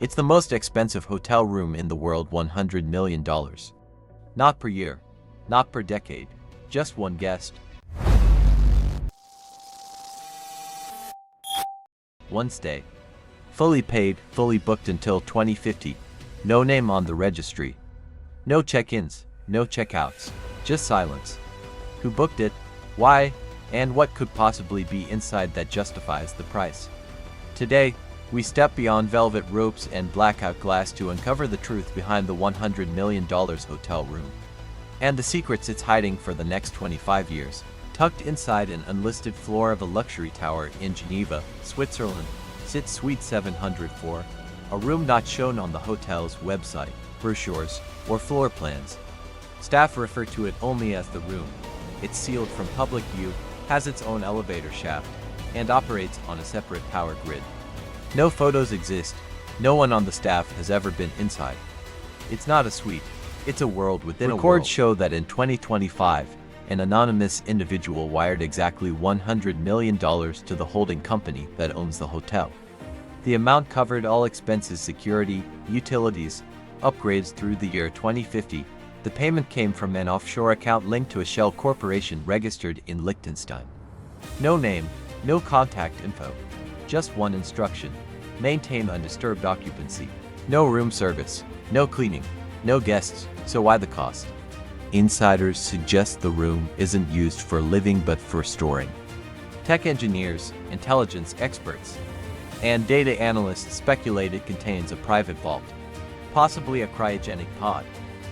It's the most expensive hotel room in the world, $100 million. Not per year, not per decade, just one guest. One stay. Fully paid, fully booked until 2050. No name on the registry. No check-ins, no check-outs, just silence. Who booked it? Why? And what could possibly be inside that justifies the price? Today, we step beyond velvet ropes and blackout glass to uncover the truth behind the $100 million hotel room. And the secrets it's hiding for the next 25 years. Tucked inside an unlisted floor of a luxury tower in Geneva, Switzerland, sits Suite 704, a room not shown on the hotel's website, brochures, or floor plans. Staff refer to it only as the room. It's sealed from public view, has its own elevator shaft, and operates on a separate power grid. No photos exist. No one on the staff has ever been inside. It's not a suite. It's a world within a world. Records show that in 2025, an anonymous individual wired exactly $100 million to the holding company that owns the hotel. The amount covered all expenses, security, utilities, upgrades through the year 2050. The payment came from an offshore account linked to a shell corporation registered in Liechtenstein. No name, no contact info. Just one instruction: maintain undisturbed occupancy. No room service, no cleaning, no guests, so why the cost? Insiders suggest the room isn't used for living but for storing. Tech engineers, intelligence experts, and data analysts speculate it contains a private vault, possibly a cryogenic pod,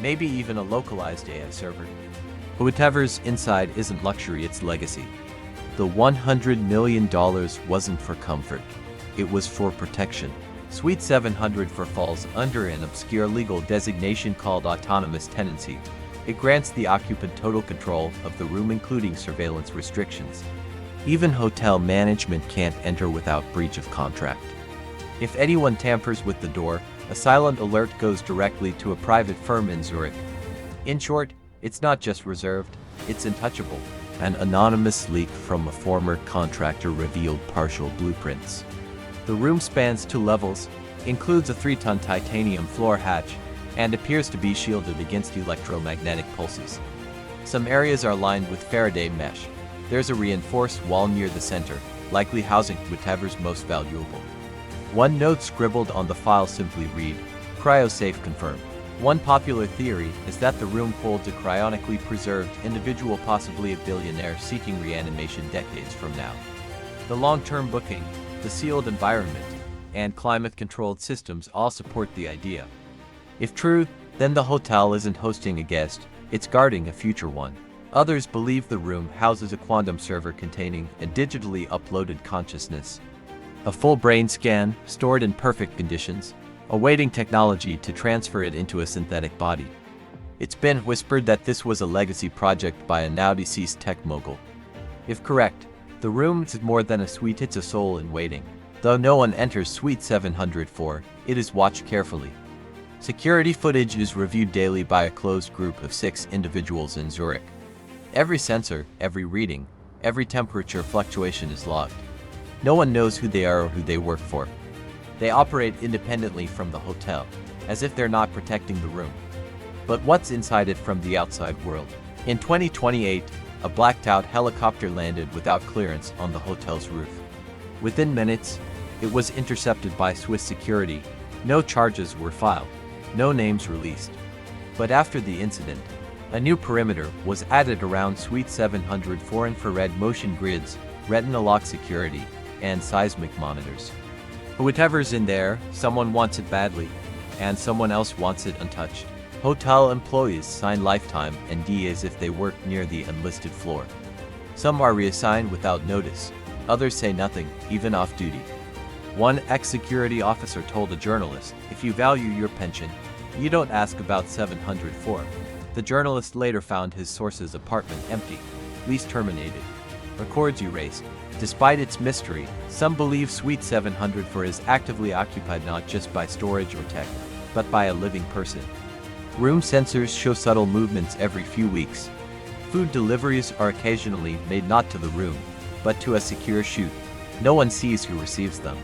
maybe even a localized AI server. But whatever's inside isn't luxury, it's legacy. The $100 million wasn't for comfort, it was for protection. Suite 704 falls under an obscure legal designation called autonomous tenancy. It grants the occupant total control of the room, including surveillance restrictions. Even hotel management can't enter without breach of contract. If anyone tampers with the door, a silent alert goes directly to a private firm in Zurich. In short, it's not just reserved, it's untouchable. An anonymous leak from a former contractor revealed partial blueprints. The room spans 2 levels, includes a 3-ton titanium floor hatch, and appears to be shielded against electromagnetic pulses. Some areas are lined with Faraday mesh. There's a reinforced wall near the center, likely housing whatever's most valuable. One note scribbled on the file simply read, "Cryosafe confirmed." One popular theory is that the room holds a cryonically preserved individual, possibly a billionaire seeking reanimation decades from now. The long-term booking, the sealed environment, and climate-controlled systems all support the idea. If true, then the hotel isn't hosting a guest, it's guarding a future one. Others believe the room houses a quantum server containing a digitally uploaded consciousness. A full brain scan, stored in perfect conditions, awaiting technology to transfer it into a synthetic body. It's been whispered that this was a legacy project by a now-deceased tech mogul. If correct, the room is more than a suite, it's a soul in waiting. Though no one enters Suite 704, it is watched carefully. Security footage is reviewed daily by a closed group of 6 individuals in Zurich. Every sensor, every reading, every temperature fluctuation is logged. No one knows who they are or who they work for. They operate independently from the hotel, as if they're not protecting the room. But what's inside it from the outside world? In 2028, a blacked-out helicopter landed without clearance on the hotel's roof. Within minutes, it was intercepted by Swiss security. No charges were filed, no names released. But after the incident, a new perimeter was added around Suite 704: infrared motion grids, retina lock security, and seismic monitors. But whatever's in there, someone wants it badly, and someone else wants it untouched. Hotel employees sign lifetime NDAs if they work near the unlisted floor. Some are reassigned without notice, others say nothing, even off duty. One ex-security officer told a journalist, "If you value your pension, you don't ask about 704. The journalist later found his source's apartment empty, lease terminated, records erased. Despite its mystery, some believe Suite 704 is actively occupied not just by storage or tech, but by a living person. Room sensors show subtle movements every few weeks. Food deliveries are occasionally made not to the room, but to a secure chute. No one sees who receives them.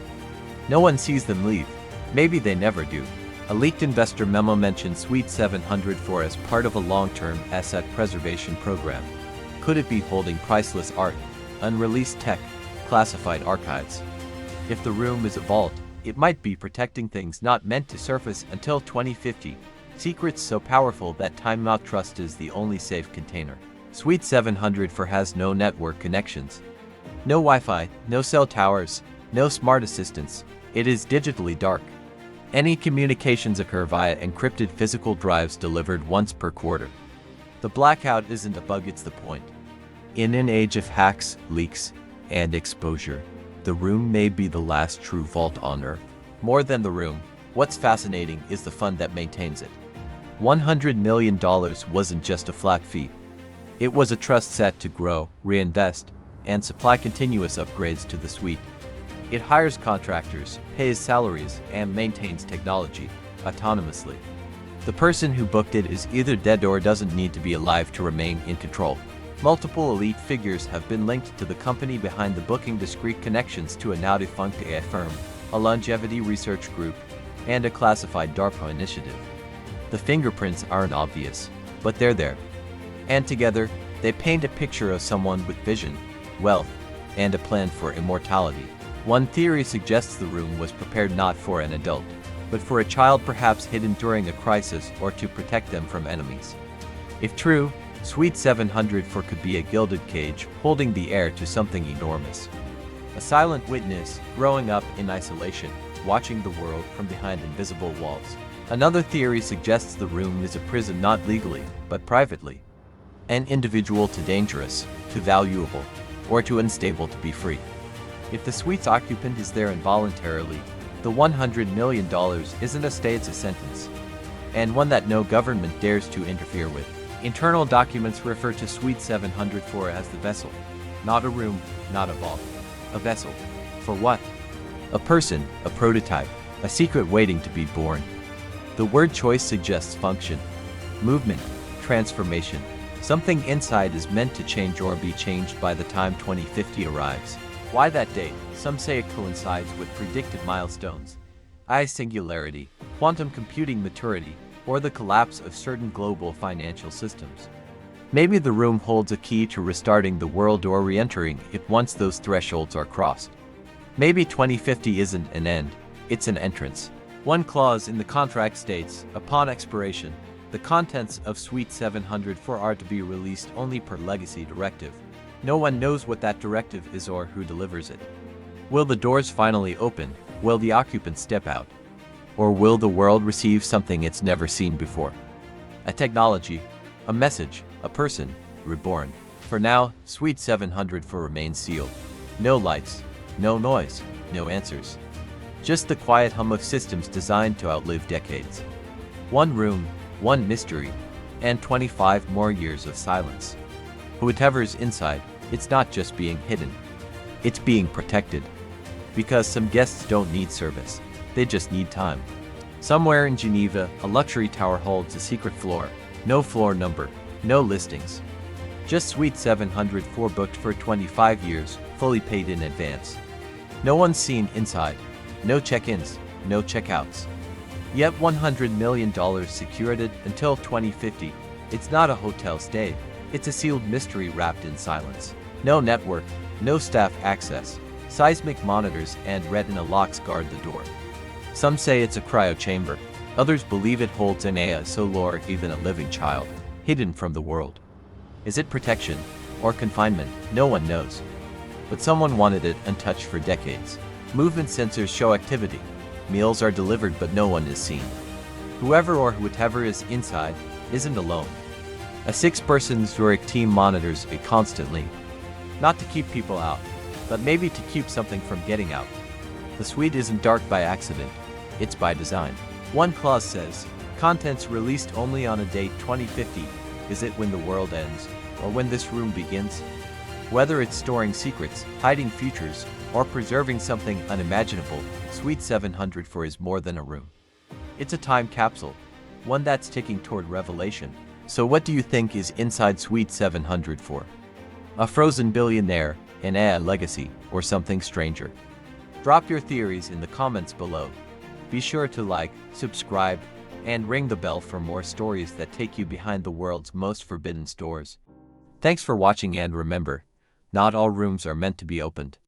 No one sees them leave. Maybe they never do. A leaked investor memo mentions Suite 704 as part of a long-term asset preservation program. Could it be holding priceless art, unreleased tech, classified archives? If the room is a vault, it might be protecting things not meant to surface until 2050. Secrets so powerful that Time Out Trust is the only safe container. Suite 704 has no network connections. No Wi-Fi, no cell towers, no smart assistants. It is digitally dark. Any communications occur via encrypted physical drives delivered once per quarter. The blackout isn't a bug, it's the point. In an age of hacks, leaks, and exposure, the room may be the last true vault on Earth. More than the room, what's fascinating is the fund that maintains it. $100 million wasn't just a flat fee. It was a trust set to grow, reinvest, and supply continuous upgrades to the suite. It hires contractors, pays salaries, and maintains technology autonomously. The person who booked it is either dead or doesn't need to be alive to remain in control. Multiple elite figures have been linked to the company behind the booking, discrete connections to a now defunct AI firm, a longevity research group, and a classified DARPA initiative. The fingerprints aren't obvious, but they're there. And together, they paint a picture of someone with vision, wealth, and a plan for immortality. One theory suggests the room was prepared not for an adult, but for a child perhaps hidden during a crisis or to protect them from enemies. If true, Suite 704 could be a gilded cage holding the heir to something enormous. A silent witness growing up in isolation, watching the world from behind invisible walls. Another theory suggests the room is a prison not legally, but privately. An individual too dangerous, too valuable, or too unstable to be free. If the suite's occupant is there involuntarily, the $100 million isn't a stay, it's a sentence. And one that no government dares to interfere with. Internal documents refer to Suite 704 as the vessel. Not a room, not a vault. A vessel. For what? A person, a prototype, a secret waiting to be born. The word choice suggests function, movement, transformation. Something inside is meant to change or be changed by the time 2050 arrives. Why that date? Some say it coincides with predicted milestones. Singularity, quantum computing maturity, or the collapse of certain global financial systems. Maybe the room holds a key to restarting the world or re-entering it once those thresholds are crossed. Maybe 2050 isn't an end, it's an entrance. One clause in the contract states, upon expiration, the contents of Suite 704 are to be released only per legacy directive. No one knows what that directive is or who delivers it. Will the doors finally open? Will the occupants step out? Or will the world receive something it's never seen before? A technology, a message, a person, reborn. For now, Suite 704 remains sealed. No lights, no noise, no answers. Just the quiet hum of systems designed to outlive decades. One room, one mystery, and 25 more years of silence. Whatever's inside, it's not just being hidden. It's being protected. Because some guests don't need service. They just need time. Somewhere in Geneva, a luxury tower holds a secret floor. No floor number, no listings. Just Suite 704 booked for 25 years, fully paid in advance. No one's seen inside. No check-ins, no check-outs. Yet $100 million secured it until 2050. It's not a hotel stay. It's a sealed mystery wrapped in silence. No network, no staff access. Seismic monitors and retina locks guard the door. Some say it's a cryo chamber. Others believe it holds an AI so low even a living child, hidden from the world. Is it protection or confinement? No one knows. But someone wanted it untouched for decades. Movement sensors show activity. Meals are delivered but no one is seen. Whoever or whatever is inside isn't alone. A 6-person Zurich team monitors it constantly. Not to keep people out, but maybe to keep something from getting out. The suite isn't dark by accident, it's by design. One clause says, contents released only on a date 2050. Is it when the world ends, or when this room begins? Whether it's storing secrets, hiding futures, or preserving something unimaginable, Suite 704 is more than a room. It's a time capsule, one that's ticking toward revelation. So what do you think is inside Suite 704? A frozen billionaire, an AI legacy, or something stranger? Drop your theories in the comments below. Be sure to like, subscribe, and ring the bell for more stories that take you behind the world's most forbidden stores. Thanks for watching, and remember, not all rooms are meant to be opened.